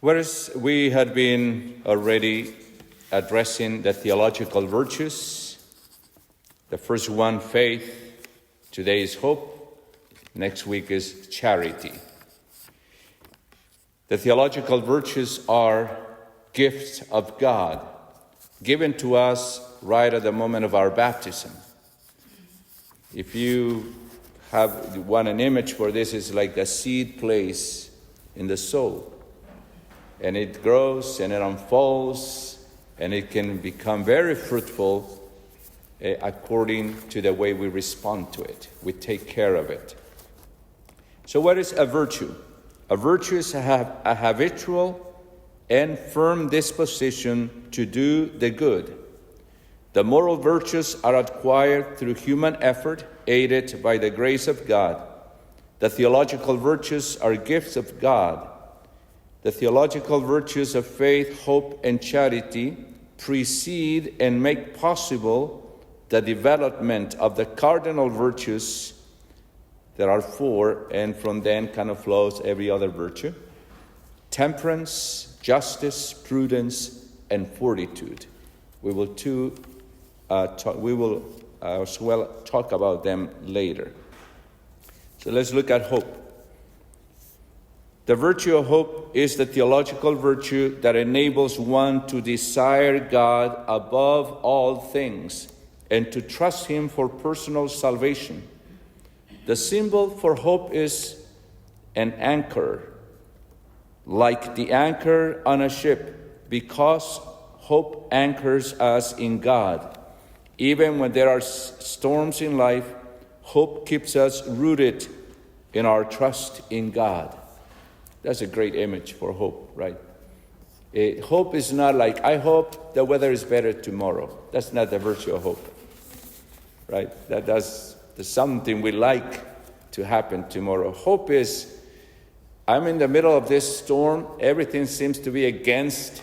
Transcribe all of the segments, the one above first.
Whereas we had been already addressing the theological virtues, the first one, faith, today is hope, next week is charity. The theological virtues are gifts of God, given to us right at the moment of our baptism. If you want an image for this, it's like the seed placed in the soul. And it grows and it unfolds and it can become very fruitful according to the way we respond to it. We take care of it. So what is a virtue? A virtue is a habitual and firm disposition to do the good. The moral virtues are acquired through human effort, aided by the grace of God. The theological virtues are gifts of God. The theological virtues of faith, hope, and charity precede and make possible the development of the cardinal virtues. There are four, and from them kind of flows every other virtue: temperance, justice, prudence, and fortitude. We will as well talk about them later. So let's look at hope. The virtue of hope is the theological virtue that enables one to desire God above all things and to trust Him for personal salvation. The symbol for hope is an anchor, like the anchor on a ship, because hope anchors us in God. Even when there are storms in life, hope keeps us rooted in our trust in God. That's a great image for hope, right? Hope is not like, I hope the weather is better tomorrow. That's not the virtue of hope, right? That's something we like to happen tomorrow. Hope is, I'm in the middle of this storm. Everything seems to be against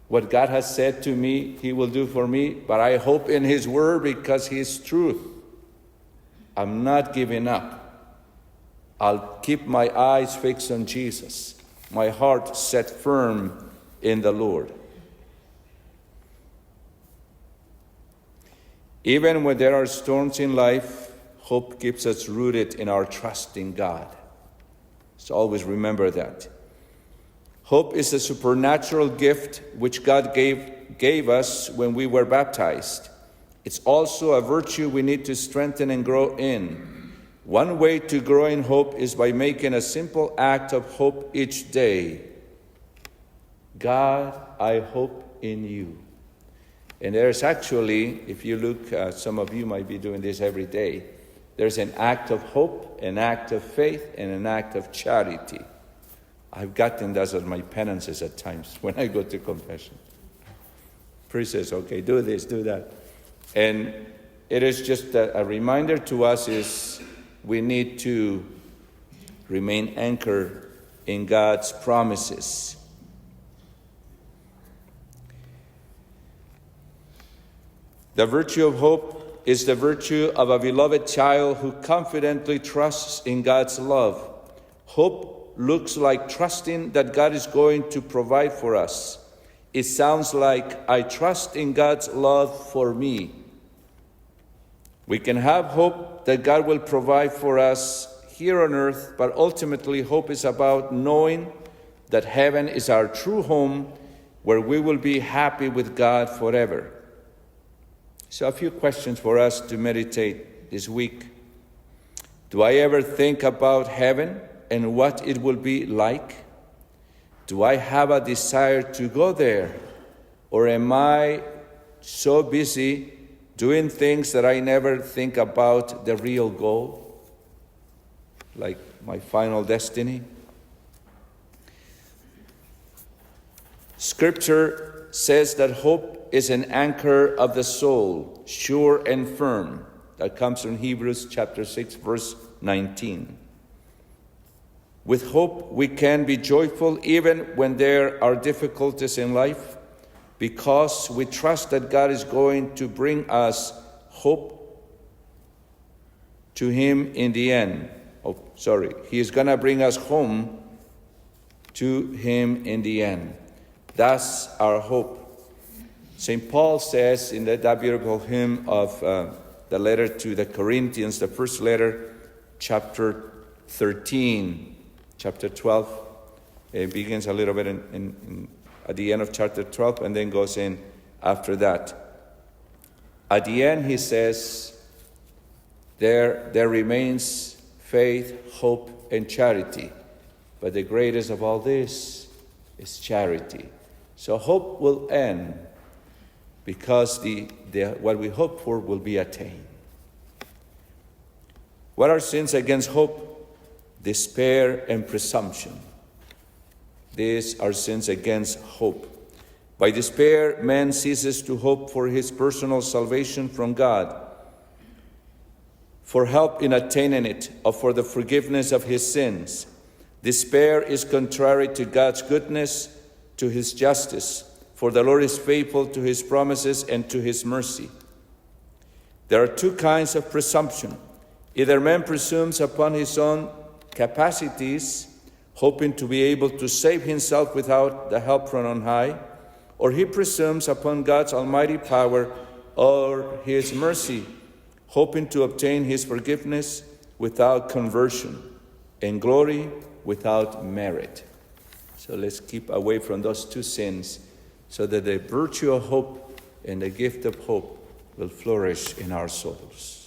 what God has said to me He will do for me, but I hope in His word because He is truth. I'm not giving up. I'll keep my eyes fixed on Jesus, my heart set firm in the Lord. Even when there are storms in life, hope keeps us rooted in our trust in God. So always remember that. Hope is a supernatural gift which God gave us when we were baptized. It's also a virtue we need to strengthen and grow in. One way to grow in hope is by making a simple act of hope each day. God, I hope in you. And there's actually, if you look, some of you might be doing this every day, there's an act of hope, an act of faith, and an act of charity. I've gotten that as my penances at times when I go to confession. Priest says, okay, do this, do that. And it is just a reminder to us is we need to remain anchored in God's promises. The virtue of hope is the virtue of a beloved child who confidently trusts in God's love. Hope looks like trusting that God is going to provide for us. It sounds like, I trust in God's love for me. We can have hope that God will provide for us here on earth, but ultimately hope is about knowing that heaven is our true home where we will be happy with God forever. So a few questions for us to meditate this week. Do I ever think about heaven and what it will be like? Do I have a desire to go there? Or am I so busy doing things that I never think about the real goal, like my final destiny? Scripture says that hope is an anchor of the soul, sure and firm. That comes from Hebrews chapter 6, verse 19. With hope, we can be joyful even when there are difficulties in life, because we trust that God is going to bring us hope to Him in the end. He is going to bring us home to him in the end. That's our hope. St. Paul says in that beautiful hymn of the letter to the Corinthians, the first letter, chapter 13, chapter 12. It begins a little bit at the end of chapter 12 and then goes in after that. At the end, he says, there remains faith, hope, and charity. But the greatest of all this is charity. So hope will end because what we hope for will be attained. What are sins against hope? Despair and presumption. These are sins against hope. By despair, man ceases to hope for his personal salvation from God, for help in attaining it, or for the forgiveness of his sins. Despair is contrary to God's goodness, to his justice, for the Lord is faithful to his promises and to his mercy. There are two kinds of presumption. Either man presumes upon his own capacities, hoping to be able to save himself without the help from on high, or he presumes upon God's almighty power or his mercy, hoping to obtain his forgiveness without conversion and glory without merit. So let's keep away from those two sins so that the virtue of hope and the gift of hope will flourish in our souls.